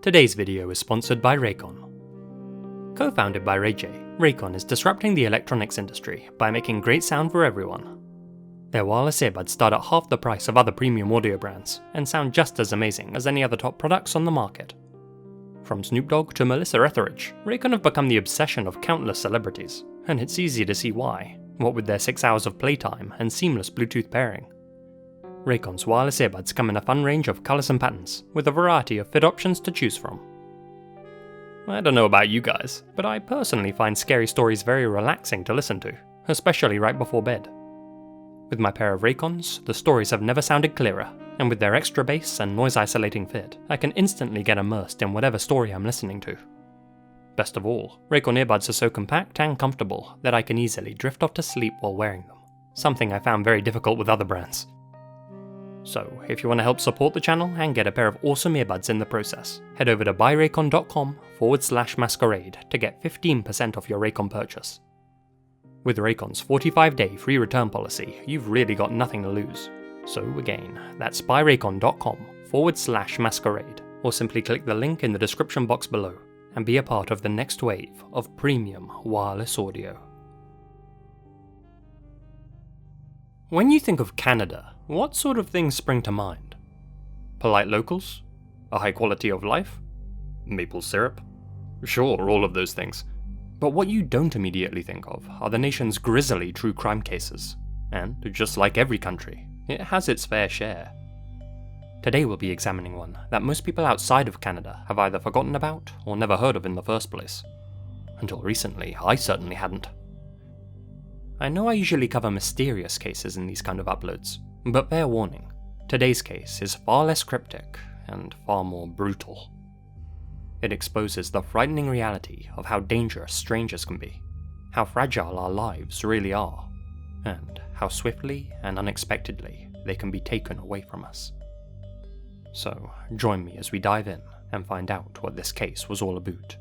Today's video is sponsored by Raycon. Co-founded by Ray J, Raycon is disrupting the electronics industry by making great sound for everyone. Their wireless earbuds start at half the price of other premium audio brands, and sound just as amazing as any other top products on the market. From Snoop Dogg to Melissa Etheridge, Raycon have become the obsession of countless celebrities, and it's easy to see why, what with their 6 hours of playtime and seamless Bluetooth pairing. Raycon's wireless earbuds come in a fun range of colours and patterns, with a variety of fit options to choose from. I don't know about you guys, but I personally find scary stories very relaxing to listen to, especially right before bed. With my pair of Raycons, the stories have never sounded clearer, and with their extra bass and noise-isolating fit, I can instantly get immersed in whatever story I'm listening to. Best of all, Raycon earbuds are so compact and comfortable that I can easily drift off to sleep while wearing them, something I found very difficult with other brands. So, if you want to help support the channel and get a pair of awesome earbuds in the process, head over to buyraycon.com/masquerade to get 15% off your Raycon purchase. With Raycon's 45-day free return policy, you've really got nothing to lose. So again, that's buyraycon.com/masquerade, or simply click the link in the description box below and be a part of the next wave of premium wireless audio. When you think of Canada, what sort of things spring to mind? Polite locals? A high quality of life? Maple syrup? Sure, all of those things. But what you don't immediately think of are the nation's grisly true crime cases. And, just like every country, it has its fair share. Today we'll be examining one that most people outside of Canada have either forgotten about or never heard of in the first place. Until recently, I certainly hadn't. I know I usually cover mysterious cases in these kind of uploads, but fair warning, today's case is far less cryptic and far more brutal. It exposes the frightening reality of how dangerous strangers can be, how fragile our lives really are, and how swiftly and unexpectedly they can be taken away from us. So, join me as we dive in and find out what this case was all about.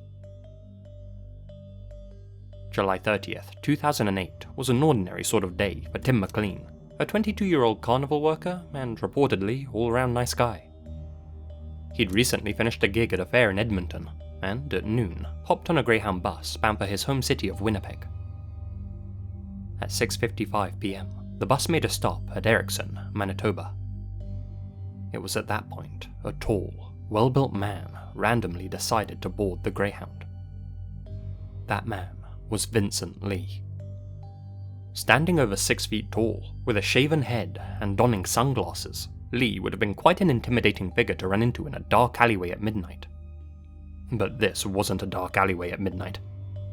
July 30th, 2008 was an ordinary sort of day for Tim McLean, a 22-year-old carnival worker and reportedly all-round nice guy. He'd recently finished a gig at a fair in Edmonton, and at noon, hopped on a Greyhound bus bound for his home city of Winnipeg. At 6:55 PM, the bus made a stop at Erickson, Manitoba. It was at that point a tall, well-built man randomly decided to board the Greyhound. That man was Vincent Lee. Standing over 6 feet tall, with a shaven head and donning sunglasses, Lee would have been quite an intimidating figure to run into in a dark alleyway at midnight. But this wasn't a dark alleyway at midnight.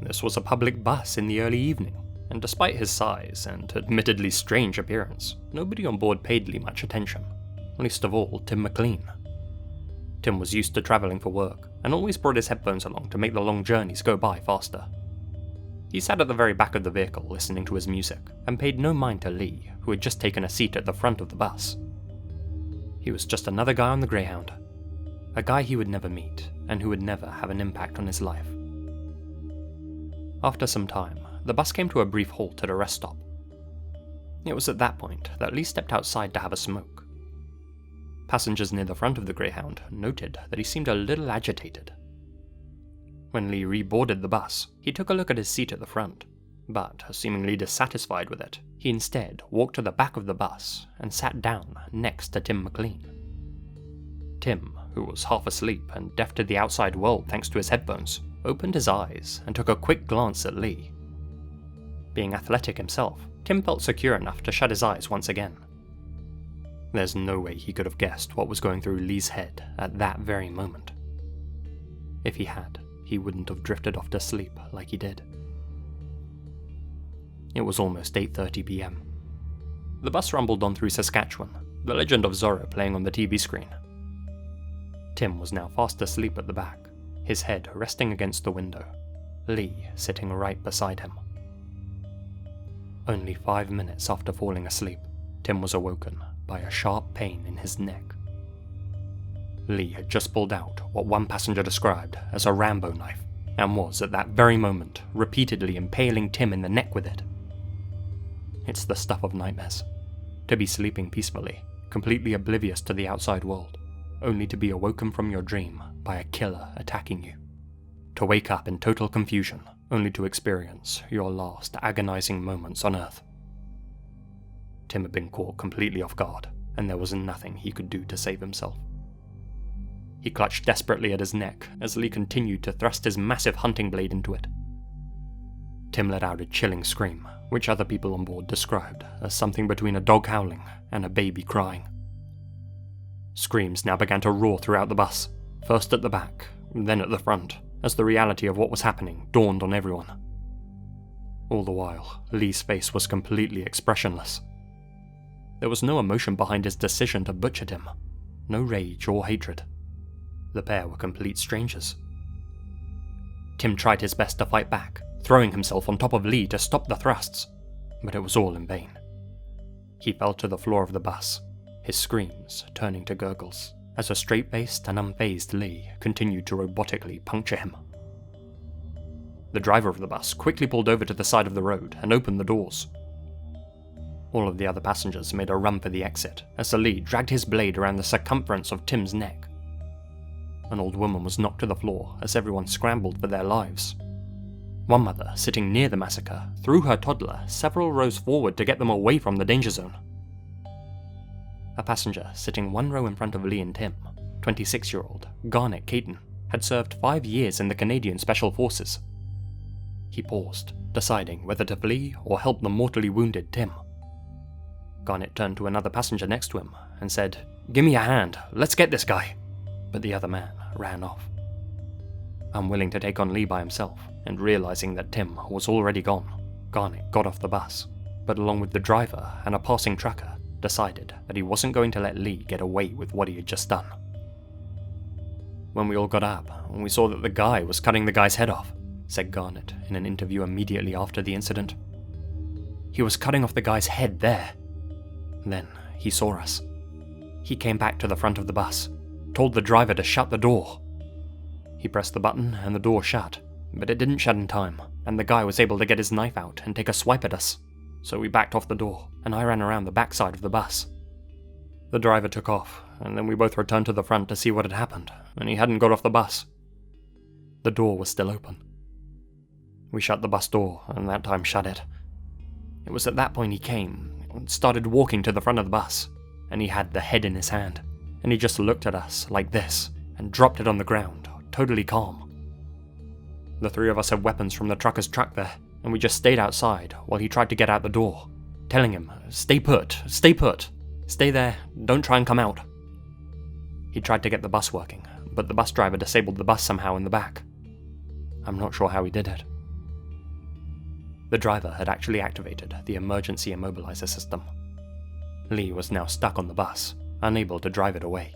This was a public bus in the early evening, and despite his size and admittedly strange appearance, nobody on board paid Lee much attention, least of all Tim McLean. Tim was used to travelling for work, and always brought his headphones along to make the long journeys go by faster. He sat at the very back of the vehicle listening to his music, and paid no mind to Lee, who had just taken a seat at the front of the bus. He was just another guy on the Greyhound, a guy he would never meet, and who would never have an impact on his life. After some time, the bus came to a brief halt at a rest stop. It was at that point that Lee stepped outside to have a smoke. Passengers near the front of the Greyhound noted that he seemed a little agitated. When Lee reboarded the bus, he took a look at his seat at the front, but, seemingly dissatisfied with it, he instead walked to the back of the bus and sat down next to Tim McLean. Tim, who was half asleep and deaf to the outside world thanks to his headphones, opened his eyes and took a quick glance at Lee. Being athletic himself, Tim felt secure enough to shut his eyes once again. There's no way he could have guessed what was going through Lee's head at that very moment. If he had, he wouldn't have drifted off to sleep like he did. It was almost 8:30 PM. The bus rumbled on through Saskatchewan, the legend of Zorro playing on the TV screen. Tim was now fast asleep at the back, his head resting against the window, Lee sitting right beside him. Only 5 minutes after falling asleep, Tim was awoken by a sharp pain in his neck. Lee had just pulled out what one passenger described as a Rambo knife, and was at that very moment repeatedly impaling Tim in the neck with it. It's the stuff of nightmares. To be sleeping peacefully, completely oblivious to the outside world, only to be awoken from your dream by a killer attacking you. To wake up in total confusion, only to experience your last agonizing moments on Earth. Tim had been caught completely off guard, and there was nothing he could do to save himself. He clutched desperately at his neck as Lee continued to thrust his massive hunting blade into it. Tim let out a chilling scream, which other people on board described as something between a dog howling and a baby crying. Screams now began to roar throughout the bus, first at the back, then at the front, as the reality of what was happening dawned on everyone. All the while, Lee's face was completely expressionless. There was no emotion behind his decision to butcher Tim, no rage or hatred. The pair were complete strangers. Tim tried his best to fight back, throwing himself on top of Lee to stop the thrusts, but it was all in vain. He fell to the floor of the bus, his screams turning to gurgles, as a straight-faced and unfazed Lee continued to robotically puncture him. The driver of the bus quickly pulled over to the side of the road and opened the doors. All of the other passengers made a run for the exit as the Lee dragged his blade around the circumference of Tim's neck. An old woman was knocked to the floor as everyone scrambled for their lives. One mother, sitting near the massacre, threw her toddler several rows forward to get them away from the danger zone. A passenger sitting one row in front of Lee and Tim, 26-year-old Garnet Caton, had served 5 years in the Canadian Special Forces. He paused, deciding whether to flee or help the mortally wounded Tim. Garnet turned to another passenger next to him and said, "Give me a hand, let's get this guy." But the other man ran off. Unwilling to take on Lee by himself, and realizing that Tim was already gone, Garnet got off the bus, but along with the driver and a passing trucker, decided that he wasn't going to let Lee get away with what he had just done. "When we all got up, we saw that the guy was cutting the guy's head off," said Garnet in an interview immediately after the incident. "He was cutting off the guy's head there. Then he saw us. He came back to the front of the bus, told the driver to shut the door. He pressed the button and the door shut, but it didn't shut in time, and the guy was able to get his knife out and take a swipe at us. So we backed off the door, and I ran around the backside of the bus. The driver took off, and then we both returned to the front to see what had happened, and he hadn't got off the bus. The door was still open. We shut the bus door, and that time shut it. It was at that point he came, and started walking to the front of the bus, and he had the head in his hand, and he just looked at us like this, and dropped it on the ground, totally calm. The three of us had weapons from the trucker's truck there, and we just stayed outside while he tried to get out the door, telling him, stay put, stay there, don't try and come out." He tried to get the bus working, but the bus driver disabled the bus somehow in the back. I'm not sure how he did it. The driver had actually activated the emergency immobilizer system. Lee was now stuck on the bus, unable to drive it away.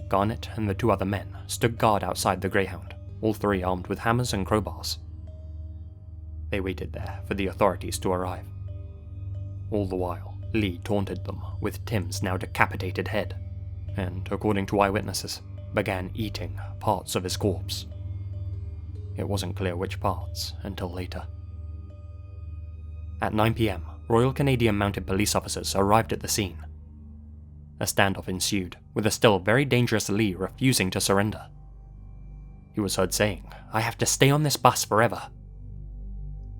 Garnet and the 2 other men stood guard outside the Greyhound, all 3 armed with hammers and crowbars. They waited there for the authorities to arrive. All the while, Lee taunted them with Tim's now decapitated head, and, according to eyewitnesses, began eating parts of his corpse. It wasn't clear which parts until later. At 9 p.m, Royal Canadian Mounted Police officers arrived at the scene. A standoff ensued, with a still very dangerous Lee refusing to surrender. He was heard saying, "I have to stay on this bus forever."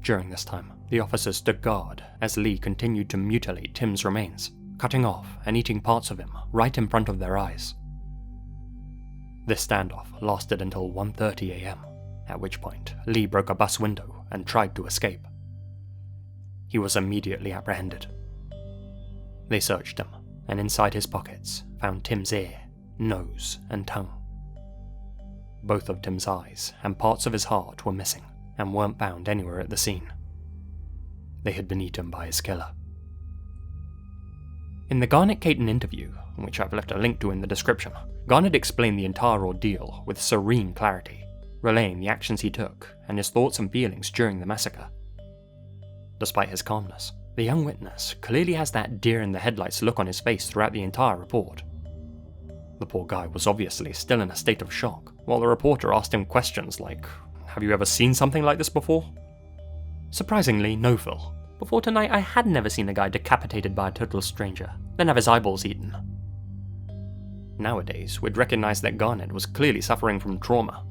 During this time, the officers stood guard as Lee continued to mutilate Tim's remains, cutting off and eating parts of him right in front of their eyes. This standoff lasted until 1:30 a.m, at which point Lee broke a bus window and tried to escape. He was immediately apprehended. They searched him, and inside his pockets found Tim's ear, nose, and tongue. Both of Tim's eyes and parts of his heart were missing, and weren't found anywhere at the scene. They had been eaten by his killer. In the Garnet Caton interview, which I've left a link to in the description, Garnet explained the entire ordeal with serene clarity, relaying the actions he took and his thoughts and feelings during the massacre. Despite his calmness, the young witness clearly has that deer-in-the-headlights look on his face throughout the entire report. The poor guy was obviously still in a state of shock, while the reporter asked him questions like, "Have you ever seen something like this before?" Surprisingly, no, Phil. Before tonight, I had never seen a guy decapitated by a total stranger, then have his eyeballs eaten. Nowadays, we'd recognise that Garnett was clearly suffering from trauma.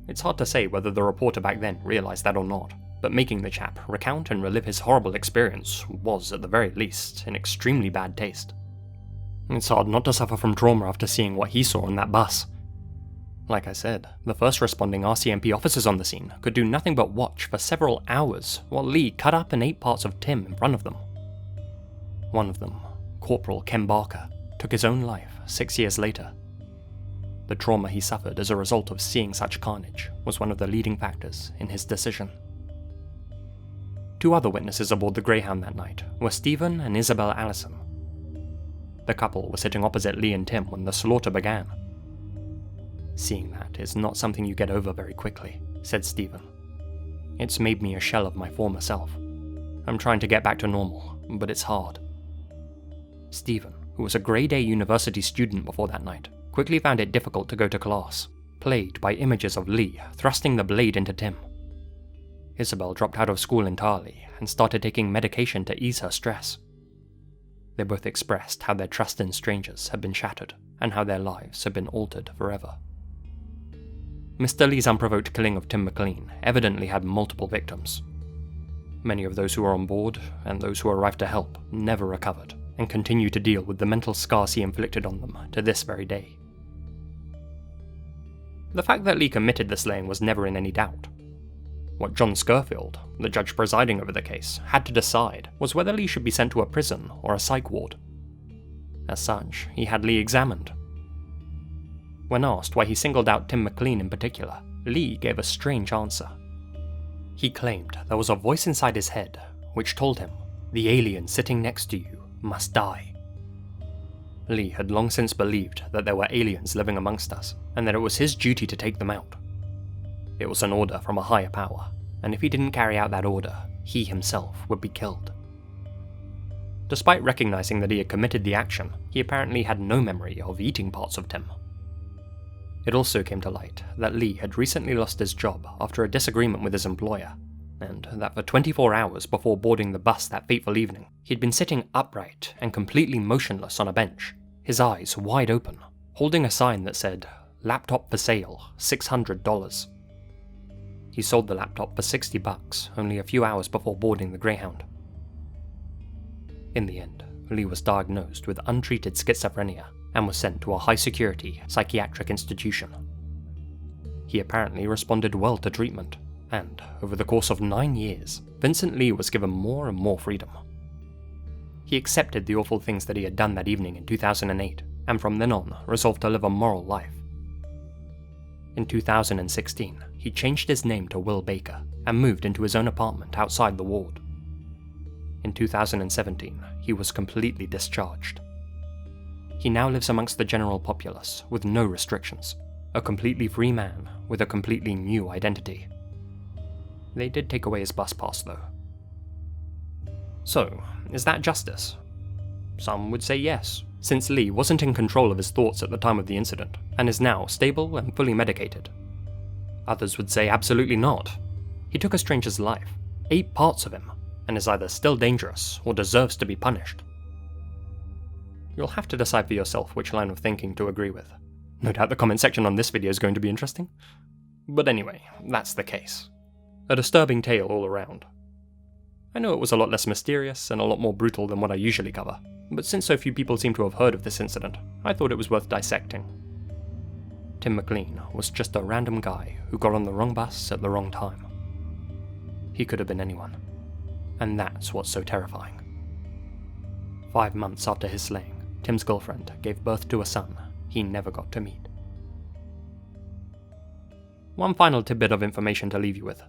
It's hard to say whether the reporter back then realised that or not, but making the chap recount and relive his horrible experience was, at the very least, in extremely bad taste. It's hard not to suffer from trauma after seeing what he saw on that bus. Like I said, the first responding RCMP officers on the scene could do nothing but watch for several hours while Lee cut up and ate parts of Tim in front of them. One of them, Corporal Ken Barker, took his own life 6 years later. The trauma he suffered as a result of seeing such carnage was one of the leading factors in his decision. 2 other witnesses aboard the Greyhound that night were Stephen and Isabel Allison. The couple were sitting opposite Lee and Tim when the slaughter began. "Seeing that is not something you get over very quickly," said Stephen. "It's made me a shell of my former self. I'm trying to get back to normal, but it's hard." Stephen, who was a grade A university student before that night, quickly found it difficult to go to class, plagued by images of Lee thrusting the blade into Tim. Isabel dropped out of school entirely and started taking medication to ease her stress. They both expressed how their trust in strangers had been shattered and how their lives had been altered forever. Mr. Lee's unprovoked killing of Tim McLean evidently had multiple victims. Many of those who were on board and those who arrived to help never recovered and continue to deal with the mental scars he inflicted on them to this very day. The fact that Lee committed the slaying was never in any doubt. What John Scurfield, the judge presiding over the case, had to decide was whether Lee should be sent to a prison or a psych ward. As such, he had Lee examined. When asked why he singled out Tim McLean in particular, Lee gave a strange answer. He claimed there was a voice inside his head which told him, "The alien sitting next to you must die." Lee had long since believed that there were aliens living amongst us, and that it was his duty to take them out. It was an order from a higher power, and if he didn't carry out that order, he himself would be killed. Despite recognizing that he had committed the action, he apparently had no memory of eating parts of Tim. It also came to light that Lee had recently lost his job after a disagreement with his employer, and that for 24 hours before boarding the bus that fateful evening, he'd been sitting upright and completely motionless on a bench, his eyes wide open, holding a sign that said, "Laptop for sale, $600. He sold the laptop for $60 only a few hours before boarding the Greyhound. In the end, Lee was diagnosed with untreated schizophrenia and was sent to a high-security psychiatric institution. He apparently responded well to treatment, and over the course of 9 years, Vincent Lee was given more and more freedom. He accepted the awful things that he had done that evening in 2008, and from then on resolved to live a moral life. In 2016, he changed his name to Will Baker and moved into his own apartment outside the ward. In 2017, he was completely discharged. He now lives amongst the general populace with no restrictions, a completely free man with a completely new identity. They did take away his bus pass though. So, is that justice? Some would say yes, since Lee wasn't in control of his thoughts at the time of the incident, and is now stable and fully medicated. Others would say absolutely not. He took a stranger's life, ate parts of him, and is either still dangerous or deserves to be punished. You'll have to decide for yourself which line of thinking to agree with. No doubt the comment section on this video is going to be interesting. But anyway, that's the case. A disturbing tale all around. I know it was a lot less mysterious and a lot more brutal than what I usually cover, but since so few people seem to have heard of this incident, I thought it was worth dissecting. Tim McLean was just a random guy who got on the wrong bus at the wrong time. He could have been anyone, and that's what's so terrifying. 5 months after his slaying, Tim's girlfriend gave birth to a son he never got to meet. One final tidbit of information to leave you with.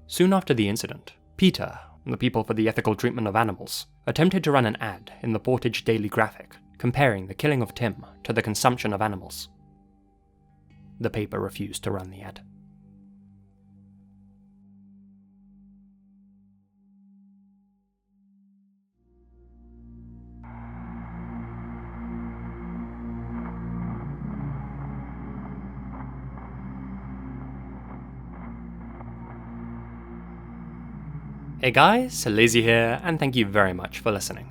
Soon after the incident, PETA, the People for the Ethical Treatment of Animals, attempted to run an ad in the Portage Daily Graphic comparing the killing of Tim to the consumption of animals. The paper refused to run the ad. Hey guys, Lazy here, and thank you very much for listening.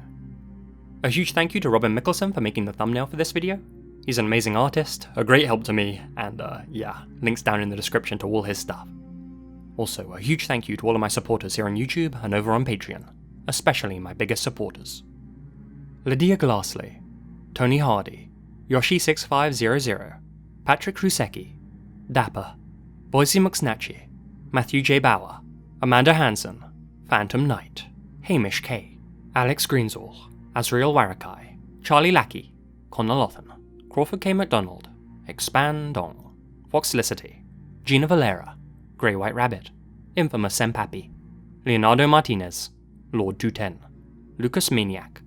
A huge thank you to Robin Mickelson for making the thumbnail for this video. He's an amazing artist, a great help to me, and yeah, links down in the description to all his stuff. Also, a huge thank you to all of my supporters here on YouTube and over on Patreon, especially my biggest supporters. Lydia Glassley, Tony Hardy, Yoshi6500, Patrik Hrušecký, Dappa, Boise McSnatchy, Matthew J. Bauer, Amanda Hanson, Phantom Knight, Hamish Kay, Alex Greensall, Azrael Warakai, Charlie Lackey, Connor Louthan, Crawford K McDonald, Expanddong, Foxlicity, Gina Valera, Grey White Rabbit, Infamous-senpapi, Leonardo Martinez, Lord 210, LucasManiac,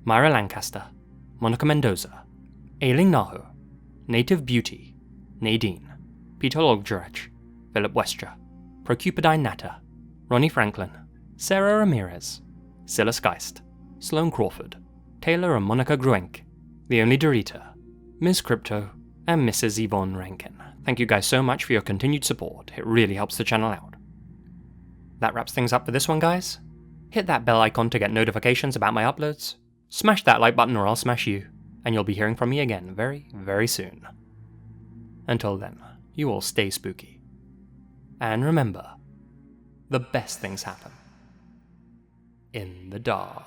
Mira Lancaster, Monica Mendoza, Ailing Nahu, Native Beauty, Nadine, Peter Logjarech, Philip Westra, Procupidine Natter, Ronnie Franklin, Sarah Ramirez, Silas Geist, Sloane Crawford, Taylor and Monica Gruenk, The Only Dorita, Ms. Crypto, and Mrs. Yvonne Rankin. Thank you guys so much for your continued support, it really helps the channel out. That wraps things up for this one, guys. Hit that bell icon to get notifications about my uploads, smash that like button or I'll smash you, and you'll be hearing from me again very, very soon. Until then, you all stay spooky. And remember, the best things happen in the dark.